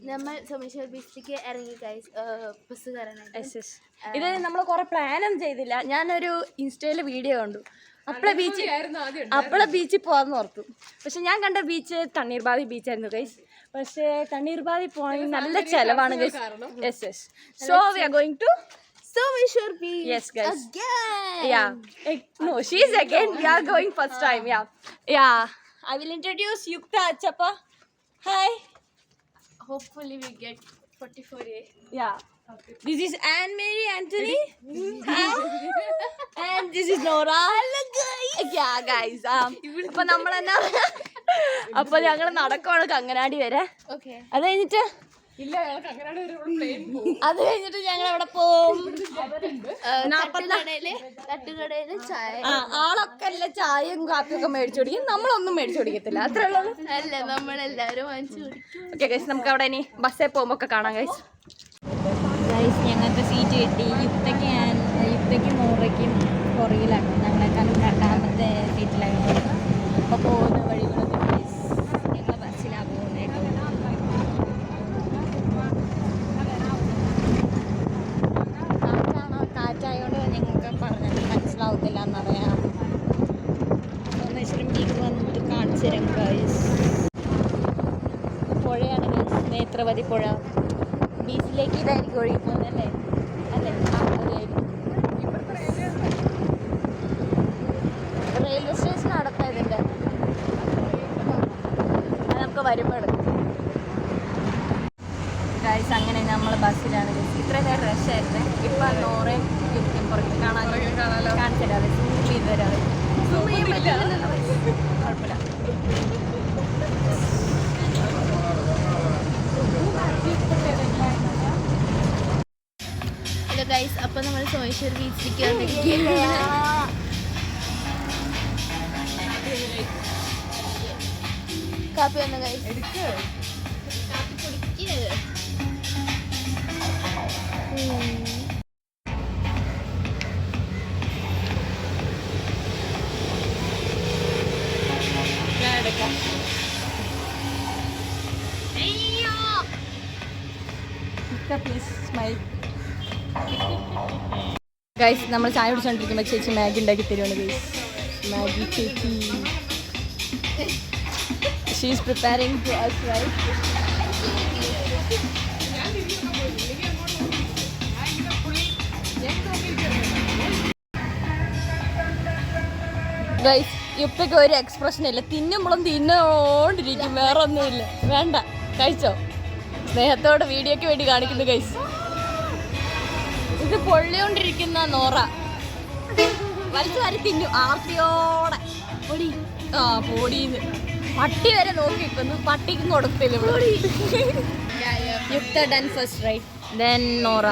നമ്മൾ സോമേശ്വർ ബീച്ചിലേക്ക് ഇറങ്ങി ഗൈസ് ബസ് കയറാനായിട്ട്. ഇത് നമ്മൾ കുറെ പ്ലാനൊന്നും ചെയ്തില്ല. ഞാനൊരു ഇൻസ്റ്റയിൽ വീഡിയോ കണ്ടു, അപ്പളെ ബീച്ചിൽ പോകാമെന്ന് ഓർത്തു. പക്ഷെ ഞാൻ കണ്ട ബീച്ച് തണ്ണീർബാദി ബീച്ചായിരുന്നു ഗൈസ്. പക്ഷേ തണ്ണീർബാദി പോകണമെങ്കിൽ നല്ല ചെലവാണ് guys. Yes yes. So we are going to Someshwar Beach. Yes, guys. Again. Yeah. No, she's again. We are going first time. Yeah. Yeah. I will introduce Yukta Achappa. Hi. Hopefully we get 44A. Yeah. This is Anne Mary Anthony. And this is Nora. Hello guys. Yeah, guys. അപ്പോൾ നമ്മൾ എന്നാ അപ്പോൾ ഞങ്ങൾ നടക്കുവാണ് കങ്ങനാടി വരെ. Okay. അത് കഴിഞ്ഞിട്ട് ഞങ്ങൾ അവിടെ പോവും. തട്ടുകടയില് ചായ. ആളൊക്കെ അല്ല ചായയും കാപ്പിയൊക്കെ മേടിച്ചു കുടിക്കും. നമ്മളൊന്നും മേടിച്ചു കുടിക്കത്തില്ല. അത്രേ ഉള്ളൂ. അല്ല, നമ്മളെല്ലാവരും വാങ്ങിച്ചു കുടിക്കും. ഓക്കെ ഗൈസ്, നമുക്ക് അവിടെ ഇനി ബസ്സിൽ പോകുമ്പോൾ ഒക്കെ കാണാം ഗൈസ്. ഞങ്ങൾക്ക് സീറ്റ് കിട്ടി. യുക്തയ്ക്കും നൂറയ്ക്കും പുറകിലാണ്, ഞങ്ങളെക്കാളും രണ്ടാമത്തെ സീറ്റിലായിരുന്നു. അപ്പോൾ പോകുന്ന വഴികളൊക്കെ ഞങ്ങൾ ബസ്സിലാണ് പോകുന്നത്. കാറ്റായതുകൊണ്ട് ഞങ്ങൾക്ക് പറഞ്ഞത് മനസ്സിലാവത്തില്ല എന്നറിയാം. സോമേശ്വരം ബീച്ച് വന്നിട്ട് കാണിച്ചു തരാം ഗൈസ്. പുഴയാണ് ഗൈസ്, നേത്രവതി പുഴ. ബീച്ചിലേക്ക് ഇതായിരിക്കും ഒഴുകി പോകുന്നല്ലേ? അല്ലേ? റെയിൽവേ സ്റ്റേഷൻ അടുത്ത ഇതിൻ്റെ. അത് നമുക്ക് വരുമ്പോൾ എടുക്കാം ഗൈസ്. അങ്ങനെ നമ്മൾ ബസ്സിലാണ് ഗൈസ്. ഇത്രയും നേരം റഷായിരുന്നു. ഇപ്പം നോറയും യുക്തിയും പുറത്ത് കാണിച്ചു തരാതെ സൂം ചെയ്ത് തരാതെ കുഴപ്പമില്ല. ഹലോ ഗൈസ്, അപ്പോൾ നമ്മൾ സോമേശ്വർ ബീച്ചിലേക്ക് വന്നിരിക്കുകയാണ്. കാപ്പി വന്നു ഗൈസ്. കാപ്പി കുടിക്കുക. ഗൈസ്, നമ്മൾ ചായ കുടിച്ചോണ്ടിരിക്കുമ്പോൾ ചേച്ചി മാഗി ഉണ്ടാക്കി തരുവാണ് ഗൈസ്. മാഗി ചേച്ചി she's preparing to us, right? Guys, ഇപ്പൊക്കെ ഒരു എക്സ്പ്രഷൻ ഇല്ല. തിന്നുമ്പോഴും തിന്നോണ്ടിരിക്കും, വേറെ ഒന്നുമില്ല. വേണ്ട, കഴിച്ചോ. സ്നേഹത്തോടെ വീഡിയോക്ക് വേണ്ടി കാണിക്കുന്നു ഗൈസ്. ഇത് പൊള്ളിയോണ്ടിരിക്കുന്ന നോറ വലിച്ചു വാരി തിന്നു ആർത്തിയോടെ. ആ പൊടിന്ന് പട്ടി വരെ നോക്കി നിൽക്കുന്നു. പട്ടിക്കും കൊടുത്തില്ല. യുക്ത ഡൺ ഫസ്റ്റ് റൈറ്റ്, ദെൻ നോറ.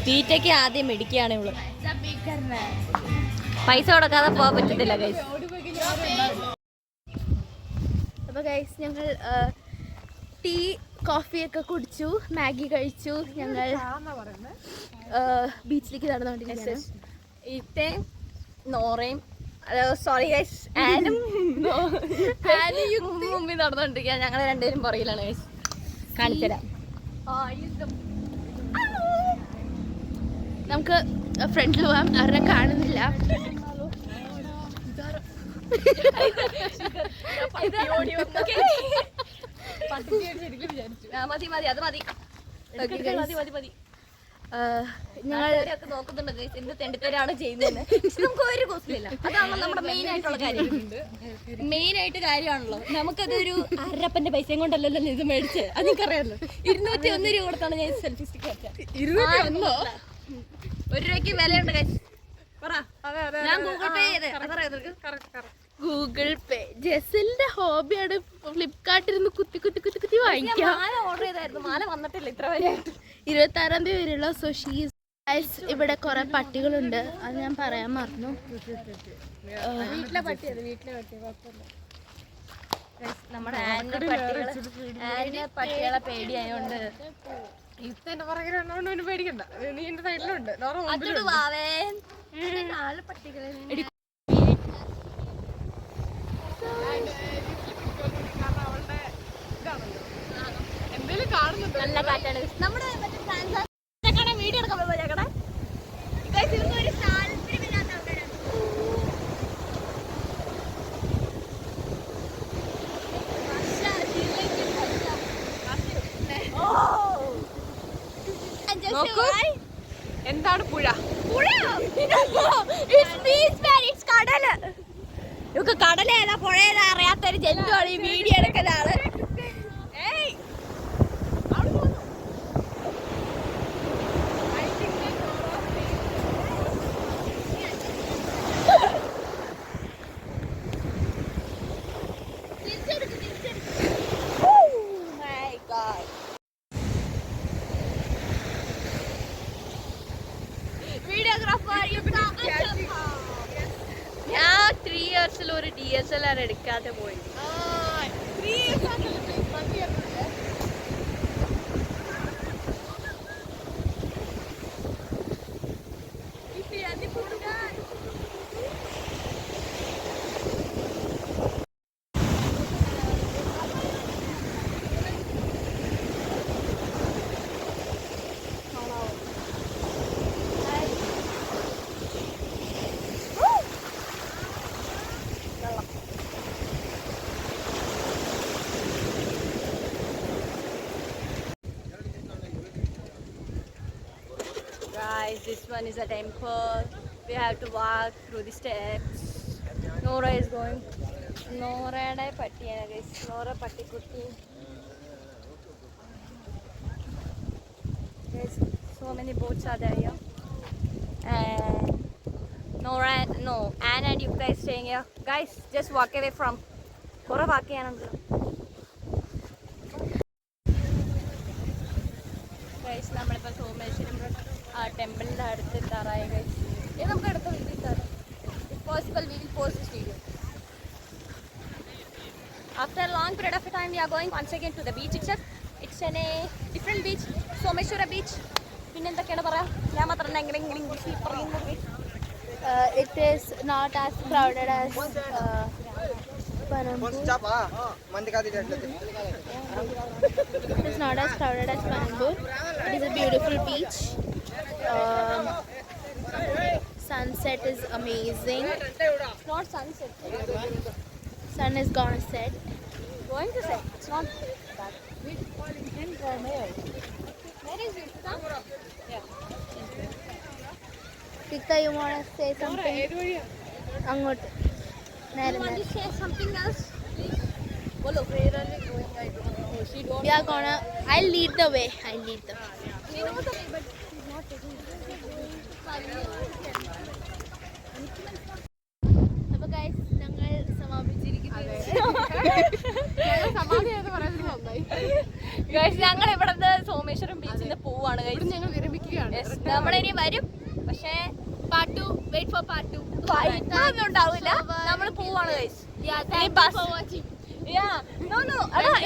തീറ്റയ്ക്ക് ആദ്യം മേടിക്കുകയാണ് ഇവള്. പൈസ കൊടുക്കാതെ പോകാൻ പറ്റത്തില്ല ഗൈസ്. അപ്പോൾ ഗൈസ്, ഞങ്ങൾ ടീ കോഫിയൊക്കെ കുടിച്ചു, മാഗി കഴിച്ചു. ഞങ്ങൾ ബീച്ചിലേക്ക് നടന്നുകൊണ്ടിരിക്കുകയാണ്. ഇത്തയും നോറയും സോറി ഗൈസ്, ആനും മുമ്പിൽ നടന്നുകൊണ്ടിരിക്കുക. ഞങ്ങൾ രണ്ടുപേരും പുറകിലാണ് ഗൈസ്. കാണിച്ചുതരാം. നമുക്ക് ഫ്രണ്ടിൽ പോകാം. ആരെ കാണുന്നില്ല. ഞങ്ങളൊക്കെ നോക്കുന്നുണ്ട് ഗൈസ്, എന്ത് തെണ്ടിത്തരാണ് ചെയ്യുന്നത്. നമുക്ക് ഒരു കോസ്റ്റില്ല. അതാണല്ലോ നമ്മുടെ മെയിൻ ആയിട്ടുള്ള കാര്യം. മെയിൻ ആയിട്ട് കാര്യമാണല്ലോ. നമുക്കതൊരു അരപ്പന്റെ പൈസയും കൊണ്ടല്ലല്ലോ ഇത് മേടിച്ച്. അത് നിനക്കറിയാമല്ലോ. 201 രൂപ കൊടുത്താണ് ഞാൻ സെൽഫി സ്റ്റിക്ക് വെച്ചത്. 201 1 രൂപയ്ക്ക് വിലയുണ്ട് ഗൈസ്. ഞാൻ ഗൂഗിൾ പേ ചെയ്ത്. ഗൂഗിൾ പേ ജെസിലിന്റെ ഹോബിയാണ്. ഫ്ലിപ്കാർട്ടിൽ നിന്ന് കുത്തി കുത്തി കുത്തി കുത്തി വാങ്ങിക്കാം. മാല ഓർഡർ ചെയ്തായിരുന്നു, മാല വന്നിട്ടില്ല ഇത്ര വരെ. 26-ാം തീയതി വരെയുള്ള. സോ ഷീസ് ഇവിടെ കുറെ പട്ടികളുണ്ട്, അത് ഞാൻ പറയാൻ മറന്നു. വീട്ടിലെ പട്ടിയാണ്, വീട്ടിലെ പട്ടി കുഴപ്പമില്ല. നമ്മുടെ പട്ടികളെ പേടിയായോണ്ട് പേടിക്കണ്ട. നീ എന്റെ സൈഡിലുണ്ട്. കാണുന്നുണ്ട്. നല്ല കാറ്റാണ് നമ്മുടെ മറ്റേ വീഡിയോ എടുക്കാൻ പോയപ്പോ ഞങ്ങളുടെ ഒരു താല്പര്യമില്ലാത്ത ആൾക്കാരാണ്. നോക്കൂ. എന്താണ് പുഴ? കടല്. ഇവക്ക് കടലേതാ പുഴ ഏതാ അറിയാത്തൊരു ജന്തുവാണ് ഈ വീഡിയോ എടുക്കുന്ന ആള്. ഞാൻ 3 years ഒരു DSLR എടുക്കാതെ പോയി. Guys, this one is a temple. We have to walk through the steps. Nora is going. Norada pattiana guys. Nora pattikutti. There's so many boats are there here. And Nora, no, Anna and Yukta is staying here. Guys, just walk away from. Kora walk cheyanundu. Guys, നമ്മളിപ്പോൾ സോമേശ്വരം ടെമ്പിളിൻ്റെ അടുത്ത് എത്താറായി guys. ഇത് നമുക്ക് അടുത്ത video ഇട്ടാലോ? If possible we will post this video. After a long period of time we are going once again to the beach itself. It's a different beach, Someshwara beach. പിന്നെ എന്തൊക്കെയാണ് പറയാ? ഞാൻ മാത്രം എങ്ങനെ ഇംഗ്ലീഷിൽ പറയുന്നത്. It is not as crowded as Panambur. It is not as crowded as Panambur. It is a beautiful beach. Sunset is amazing. It's not sunset. Sun is gonna set. Going to set. It's not that. Where is it? Yeah. Pika, you wanna say something? അങ്ങോട്ട് നേരെ You want നേരെ. to say something else? Bolo. Where are we going? I don't know. She don't. We are gonna. I'll lead the way. I'll lead the way. She knows the way, but she's not taking it. അപ്പൊ guys ഞങ്ങൾ സമാപിച്ചിരിക്കുന്നത്. സമാധിയാണെന്ന് പറയുന്നത് നന്നായി. Guys ഞങ്ങൾ ഇവിടുന്ന് സോമേശ്വരം ബീച്ചിൽ നിന്ന് പോവാണ് guys. ഞങ്ങൾ വിരമിക്കുകയാണ്. നമ്മളിനി വരും, പക്ഷേ Part 2. Wait for part 2. ഒന്നും ഉണ്ടാവില്ല. നമ്മൾ പോവാണ് ഗൈസ്. Yeah, ഇനി thank you bus. for watching.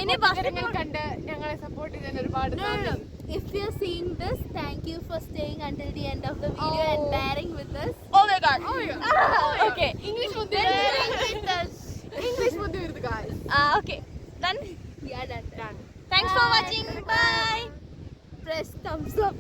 ഇനി ബസ് കണ്ട് ഞങ്ങളെ സപ്പോർട്ട് ചെയ്യാൻ ഒരുപാട് No. If you're seeing this, thank you for staying until the end of the video and bearing with us. Oh my god. Okay. English With us. English ബുദ്ധി വരുന്നത് guys. Okay. Done. Yeah, done. Thanks for watching. Bye. Press thumbs up.